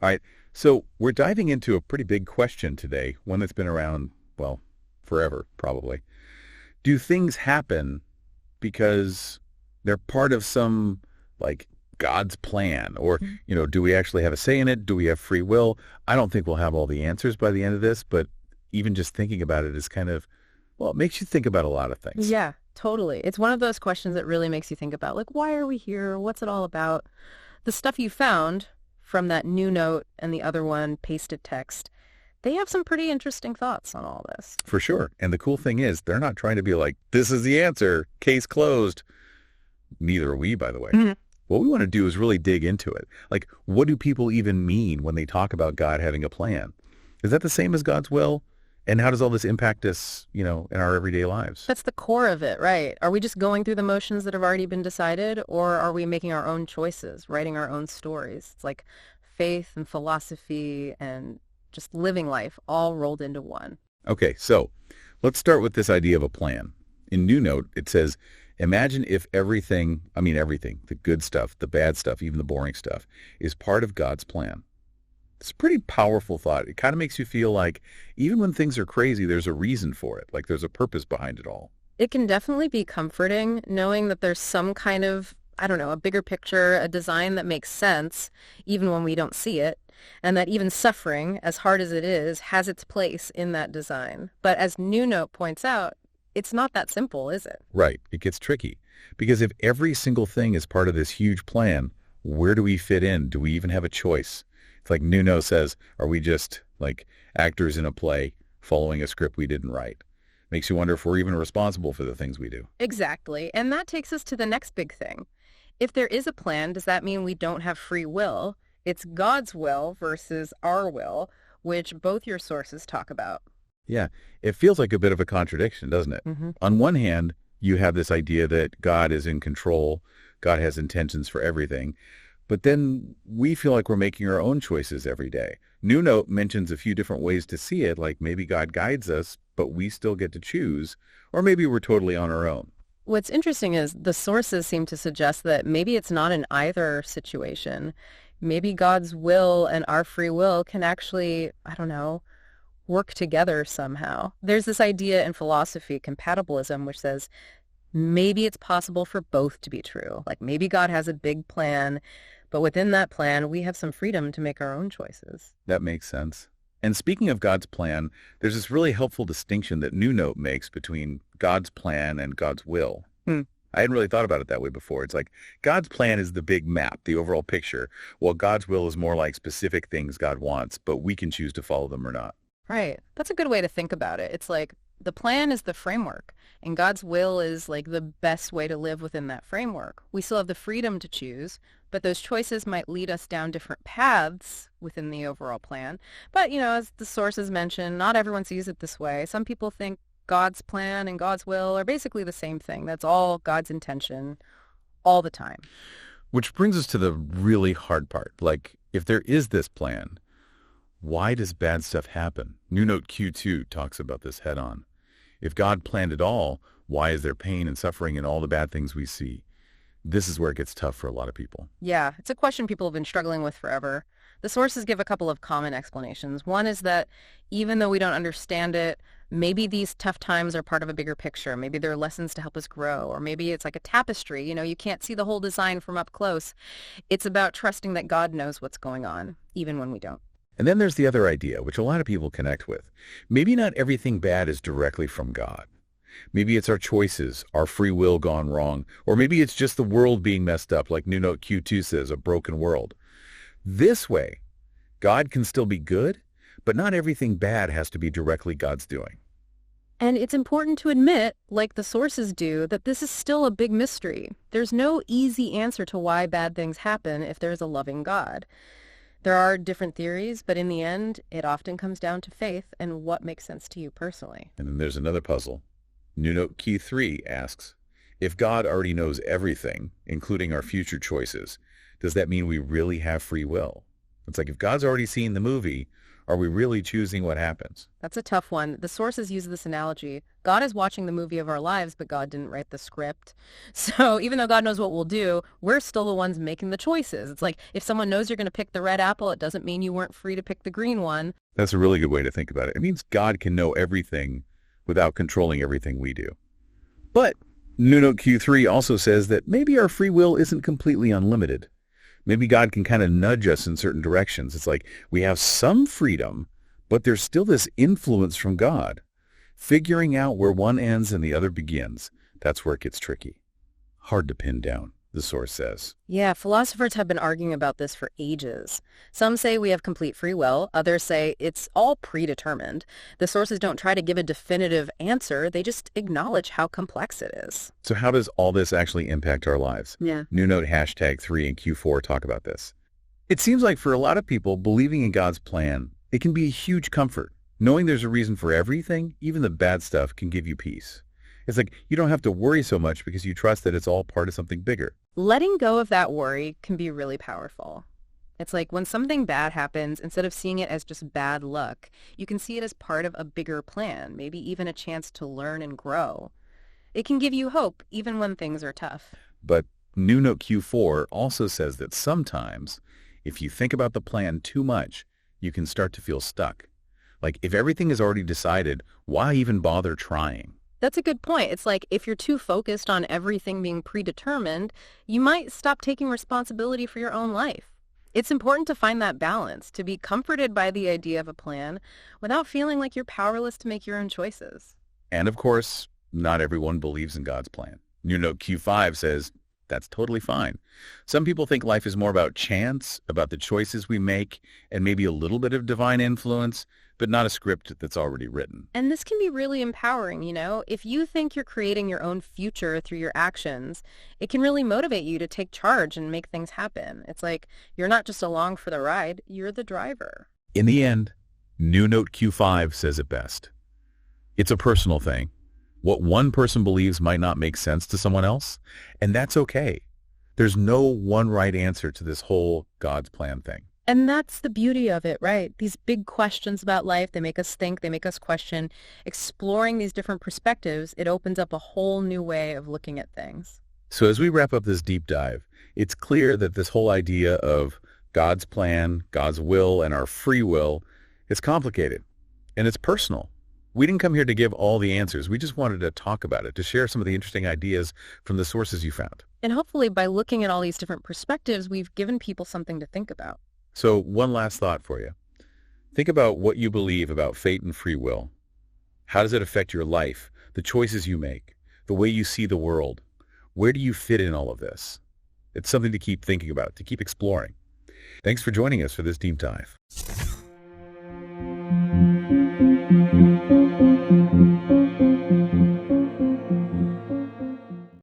All right. So we're diving into a pretty big question today, one that's been around, well, forever, probably. Do things happen because they're part of some, like, God's plan? Or, Mhm. do we actually have a say in it? Do we have free will? I don't think we'll have all the answers by the end of this, but even just thinking about it is kind of, well, it makes you think about a lot of things. Yeah, totally. It's one of those questions that really makes you think about, like, why are we here? What's it all about? The stuff you found from that new note and the other one, pasted text, they have some pretty interesting thoughts on all this. For sure. And the cool thing is, they're not trying to be like, this is the answer, case closed. Neither are we, by the way. Mhm. What we want to do is really dig into it. Like, what do people even mean when they talk about God having a plan? Is that the same as God's will? And how does all this impact us, in our everyday lives? That's the core of it, right? Are we just going through the motions that have already been decided, or are we making our own choices, writing our own stories? It's like faith and philosophy and just living life all rolled into one. Okay, so let's start with this idea of a plan. In New Note, it says, imagine if everything, I mean everything, the good stuff, the bad stuff, even the boring stuff, is part of God's plan. It's a pretty powerful thought. It kind of makes you feel like even when things are crazy, there's a reason for it. Like there's a purpose behind it all. It can definitely be comforting knowing that there's some kind of, I don't know, a bigger picture, a design that makes sense, even when we don't see it, and that even suffering, as hard as it is, has its place in that design. But as New Note points out, it's not that simple, is it? Right. It gets tricky. Because if every single thing is part of this huge plan, where do we fit in? Do we even have a choice? It's like Nuno says, are we just like actors in a play following a script we didn't write? Makes you wonder if we're even responsible for the things we do. Exactly. And that takes us to the next big thing. If there is a plan, does that mean we don't have free will? It's God's will versus our will, which both your sources talk about. Yeah, it feels like a bit of a contradiction, doesn't it? Hmm. On one hand, you have this idea that God is in control, God has intentions for everything, but then we feel like we're making our own choices every day. New Note mentions a few different ways to see it, like maybe God guides us, but we still get to choose, or maybe we're totally on our own. What's interesting is the sources seem to suggest that maybe it's not an either situation. Maybe God's will and our free will can actually, I don't know, work together somehow. There's this idea in philosophy, compatibilism, which says maybe it's possible for both to be true. Like maybe God has a big plan, but within that plan, we have some freedom to make our own choices. That makes sense. And speaking of God's plan, there's this really helpful distinction that New Note makes between God's plan and God's will. Hmm. I hadn't really thought about it that way before. It's like God's plan is the big map, the overall picture, while God's will is more like specific things God wants, but we can choose to follow them or not. Right. That's a good way to think about it. It's like the plan is the framework, and God's will is like the best way to live within that framework. We still have the freedom to choose, but those choices might lead us down different paths within the overall plan. But, as the sources mentioned, not everyone sees it this way. Some people think God's plan and God's will are basically the same thing. That's all God's intention all the time. Which brings us to the really hard part. Like, if there is this plan, why does bad stuff happen? New Note Q2 talks about this head on. If God planned it all, why is there pain and suffering in all the bad things we see? This is where it gets tough for a lot of people. Yeah, it's a question people have been struggling with forever. The sources give a couple of common explanations. One is that even though we don't understand it, maybe these tough times are part of a bigger picture. Maybe they're lessons to help us grow, or maybe it's like a tapestry. You can't see the whole design from up close. It's about trusting that God knows what's going on, even when we don't. And then there's the other idea, which a lot of people connect with. Maybe not everything bad is directly from God. Maybe it's our choices, our free will gone wrong, or maybe it's just the world being messed up, like New Note Q2 says, a broken world. This way, God can still be good, but not everything bad has to be directly God's doing. And it's important to admit, like the sources do, that this is still a big mystery. There's no easy answer to why bad things happen if there's a loving God. There are different theories, but in the end, it often comes down to faith and what makes sense to you personally. And then there's another puzzle. New Note Key 3 asks, if God already knows everything, including our future choices, does that mean we really have free will? It's like if God's already seen the movie, Are we really choosing what happens? That's a tough one. The sources use this analogy. God is watching the movie of our lives, but God didn't write the script. So even though God knows what we'll do, we're still the ones making the choices. It's like if someone knows you're going to pick the red apple, it doesn't mean you weren't free to pick the green one. That's a really good way to think about it. It means God can know everything without controlling everything we do. But New Note Q3 also says that maybe our free will isn't completely unlimited. Maybe God can kind of nudge us in certain directions. It's like we have some freedom, but there's still this influence from God. Figuring out where one ends and the other begins, that's where it gets tricky. Hard to pin down, the source says. Yeah, philosophers have been arguing about this for ages. Some say we have complete free will. Others say it's all predetermined. The sources don't try to give a definitive answer. They just acknowledge how complex it is. So how does all this actually impact our lives? Yeah. New Note #3 and Q4 talk about this. It seems like for a lot of people, believing in God's plan, it can be a huge comfort. Knowing there's a reason for everything, even the bad stuff, can give you peace. It's like you don't have to worry so much because you trust that it's all part of something bigger. Letting go of that worry can be really powerful. It's like when something bad happens, instead of seeing it as just bad luck, you can see it as part of a bigger plan, maybe even a chance to learn and grow. It can give you hope even when things are tough. But New Note Q4 also says that sometimes, if you think about the plan too much, you can start to feel stuck. Like if everything is already decided, why even bother trying? That's a good point. It's like if you're too focused on everything being predetermined, you might stop taking responsibility for your own life. It's important to find that balance, to be comforted by the idea of a plan without feeling like you're powerless to make your own choices. And of course, not everyone believes in God's plan. New Note Q5 says that's totally fine. Some people think life is more about chance, about the choices we make, and maybe a little bit of divine influence, but not a script that's already written. And this can be really empowering, you know? If you think you're creating your own future through your actions, it can really motivate you to take charge and make things happen. It's like you're not just along for the ride, you're the driver. In the end, New Note Q5 says it best. It's a personal thing. What one person believes might not make sense to someone else, and that's okay. There's no one right answer to this whole God's plan thing. And that's the beauty of it, right? These big questions about life, they make us think, they make us question. Exploring these different perspectives, it opens up a whole new way of looking at things. So as we wrap up this deep dive, it's clear that this whole idea of God's plan, God's will, and our free will is complicated, and it's personal. We didn't come here to give all the answers. We just wanted to talk about it, to share some of the interesting ideas from the sources you found. And hopefully by looking at all these different perspectives, we've given people something to think about. So one last thought for you. Think about what you believe about fate and free will. How does it affect your life, the choices you make, the way you see the world? Where do you fit in all of this? It's something to keep thinking about, to keep exploring. Thanks for joining us for this deep dive.